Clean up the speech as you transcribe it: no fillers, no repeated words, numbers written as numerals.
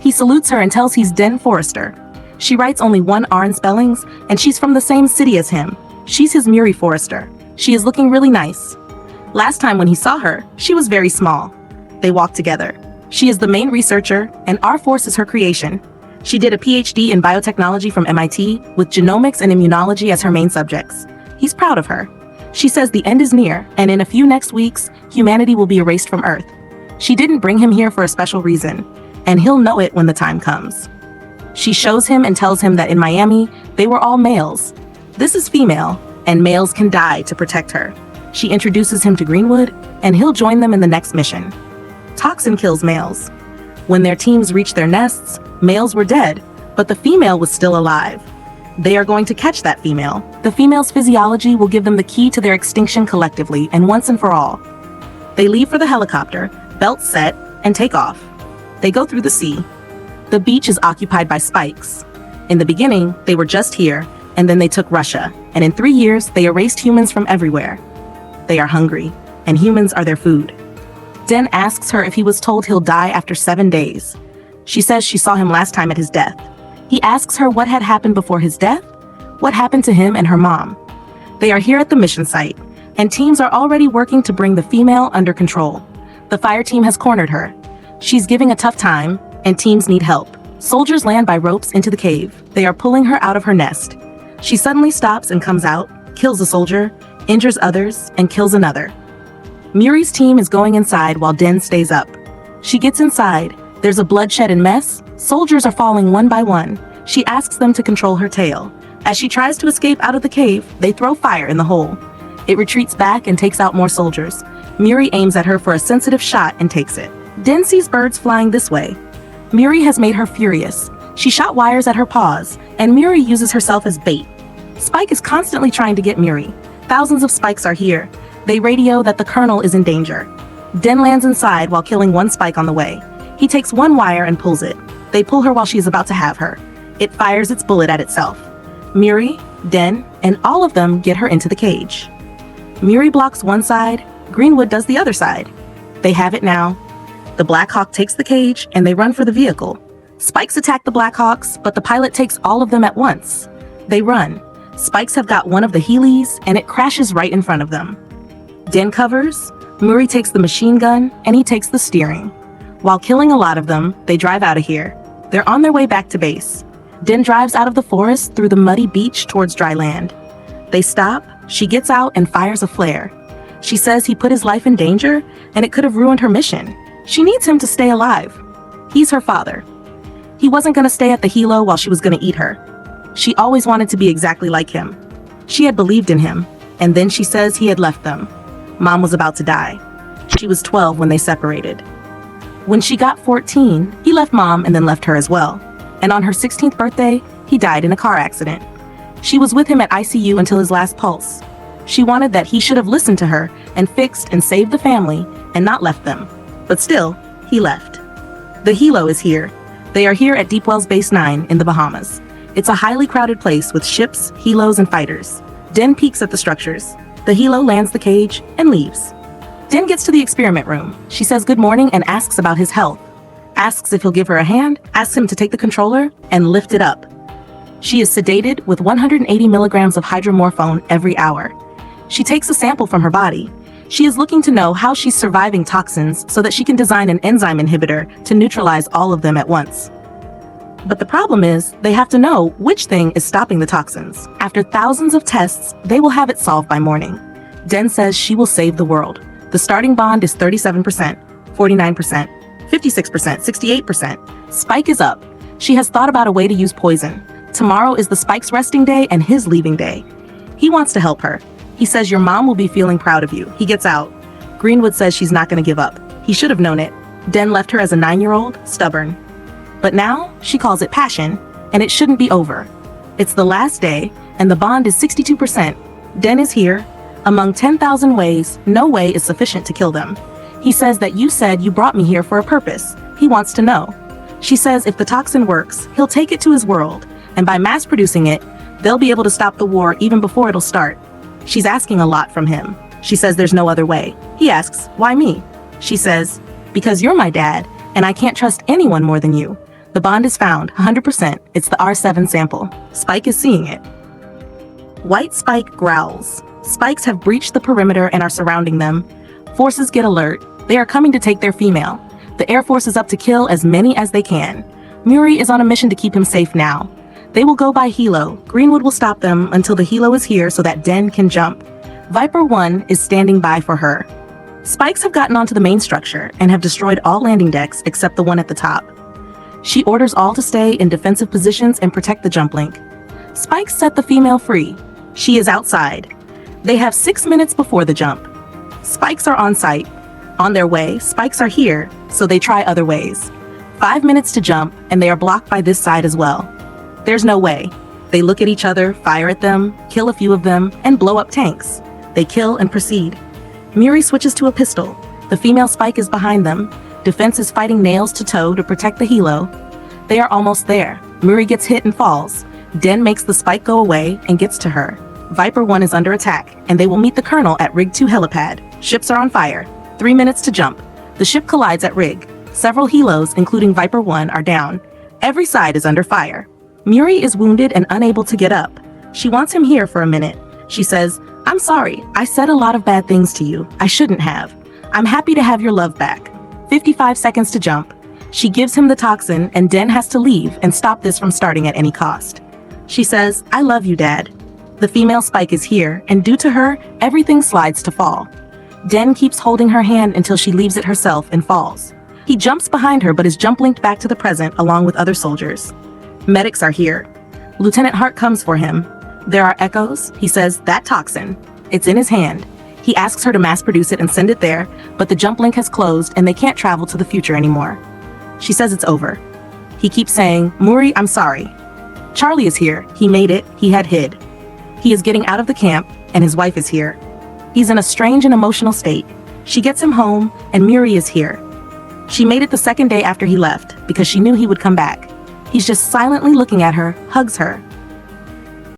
He salutes her and tells he's Den Forrester. She writes only one R in spellings, and she's from the same city as him. She's his Muri Forrester. She is looking really nice. Last time when he saw her, she was very small. They walk together. She is the main researcher, and our force is her creation. She did a PhD in biotechnology from MIT, with genomics and immunology as her main subjects. He's proud of her. She says the end is near, and in a few next weeks, humanity will be erased from Earth. She didn't bring him here for a special reason, and he'll know it when the time comes. She shows him and tells him that in Miami, they were all males. This is female, and males can die to protect her. She introduces him to Greenwood, and he'll join them in the next mission. Toxin kills males. When their teams reached their nests, males were dead, but the female was still alive. They are going to catch that female. The female's physiology will give them the key to their extinction collectively and once and for all. They leave for the helicopter, belts set, and take off. They go through the sea. The beach is occupied by spikes. In the beginning, they were just here, and then they took Russia, and in 3 years, they erased humans from everywhere. They are hungry, and humans are their food. Den asks her if he was told he'll die after 7 days. She says she saw him last time at his death. He asks her what had happened before his death, what happened to him and her mom. They are here at the mission site, and teams are already working to bring the female under control. The fire team has cornered her. She's giving a tough time, and teams need help. Soldiers land by ropes into the cave. They are pulling her out of her nest. She suddenly stops and comes out, kills a soldier, injures others, and kills another. Muri's team is going inside while Den stays up. She gets inside. There's a bloodshed and mess. Soldiers are falling one by one. She asks them to control her tail. As she tries to escape out of the cave, they throw fire in the hole. It retreats back and takes out more soldiers. Muri aims at her for a sensitive shot and takes it. Den sees birds flying this way. Muri has made her furious. She shot wires at her paws, and Muri uses herself as bait. Spike is constantly trying to get Muri. Thousands of spikes are here. They radio that the colonel is in danger. Den lands inside while killing one spike on the way. He takes one wire and pulls it. They pull her while she is about to have her. It fires its bullet at itself. Muri, Den, and all of them get her into the cage. Muri blocks one side, Greenwood does the other side. They have it now. The Black Hawk takes the cage, and they run for the vehicle. Spikes attack the Black Hawks, but the pilot takes all of them at once. They run. Spikes have got one of the Heelys, and it crashes right in front of them. Den covers. Muri takes the machine gun, and he takes the steering. While killing a lot of them, they drive out of here. They're on their way back to base. Den drives out of the forest through the muddy beach towards dry land. They stop. She gets out and fires a flare. She says he put his life in danger, and it could have ruined her mission. She needs him to stay alive. He's her father. He wasn't going to stay at the helo while she was going to eat her. She always wanted to be exactly like him. She had believed in him, and then she says he had left them. Mom was about to die. She was 12 when they separated. When she got 14, he left Mom and then left her as well. And on her 16th birthday, he died in a car accident. She was with him at ICU until his last pulse. She wanted that he should have listened to her and fixed and saved the family and not left them. But still, he left. The helo is here. They are here at Deep Wells Base 9 in the Bahamas. It's a highly crowded place with ships, helos, and fighters. Den peeks at the structures. The helo lands the cage and leaves. Den gets to the experiment room. She says good morning and asks about his health. Asks if he'll give her a hand, asks him to take the controller and lift it up. She is sedated with 180 milligrams of hydromorphone every hour. She takes a sample from her body. She is looking to know how she's surviving toxins so that she can design an enzyme inhibitor to neutralize all of them at once. But the problem is, they have to know which thing is stopping the toxins. After thousands of tests, they will have it solved by morning. Den says she will save the world. The starting bond is 37%, 49%, 56%, 68%. Spike is up. She has thought about a way to use poison. Tomorrow is the Spike's resting day and his leaving day. He wants to help her. He says your mom will be feeling proud of you. He gets out. Greenwood says she's not going to give up. He should have known it. Den left her as a 9-year-old, stubborn. But now, she calls it passion, and it shouldn't be over. It's the last day, and the bond is 62%. Den is here. Among 10,000 ways, no way is sufficient to kill them. He says that you said you brought me here for a purpose. He wants to know. She says if the toxin works, he'll take it to his world, and by mass producing it, they'll be able to stop the war even before it'll start. She's asking a lot from him. She says there's no other way. He asks, why me? She says, because you're my dad, and I can't trust anyone more than you. The bond is found, 100%. It's the R7 sample. Spike is seeing it. White Spike growls. Spikes have breached the perimeter and are surrounding them. Forces get alert. They are coming to take their female. The Air Force is up to kill as many as they can. Muri is on a mission to keep him safe now. They will go by Helo. Greenwood will stop them until the Helo is here so that Den can jump. Viper 1 is standing by for her. Spikes have gotten onto the main structure and have destroyed all landing decks except the one at the top. She orders all to stay in defensive positions and protect the jump link. Spikes set the female free. She is outside. They have 6 minutes before the jump. Spikes are on site. On their way, spikes are here, so they try other ways. 5 minutes to jump, and they are blocked by this side as well. There's no way. They look at each other, fire at them, kill a few of them, and blow up tanks. They kill and proceed. Muri switches to a pistol. The female Spike is behind them. Defense is fighting nails to toe to protect the Helo. They are almost there. Muri gets hit and falls. Den makes the Spike go away and gets to her. Viper 1 is under attack, and they will meet the Colonel at Rig 2 helipad. Ships are on fire. 3 minutes to jump. The ship collides at Rig. Several Helos, including Viper 1, are down. Every side is under fire. Muri is wounded and unable to get up. She wants him here for a minute. She says, "I'm sorry, I said a lot of bad things to you. I shouldn't have. I'm happy to have your love back." 55 seconds to jump. She gives him the toxin, and Den has to leave and stop this from starting at any cost. She says, "I love you, Dad." The female Spike is here, and due to her, everything slides to fall. Den keeps holding her hand until she leaves it herself and falls. He jumps behind her but is jump linked back to the present along with other soldiers. Medics are here. Lieutenant Hart comes for him. There are echoes. He says, "That toxin. It's in his hand." He asks her to mass produce it and send it there, but the jump link has closed and they can't travel to the future anymore. She says it's over. He keeps saying, "Muri, I'm sorry." Charlie is here. He made it. He had hid. He is getting out of the camp, and his wife is here. He's in a strange and emotional state. She gets him home, and Muri is here. She made it the second day after he left, because she knew he would come back. He's just silently looking at her, hugs her,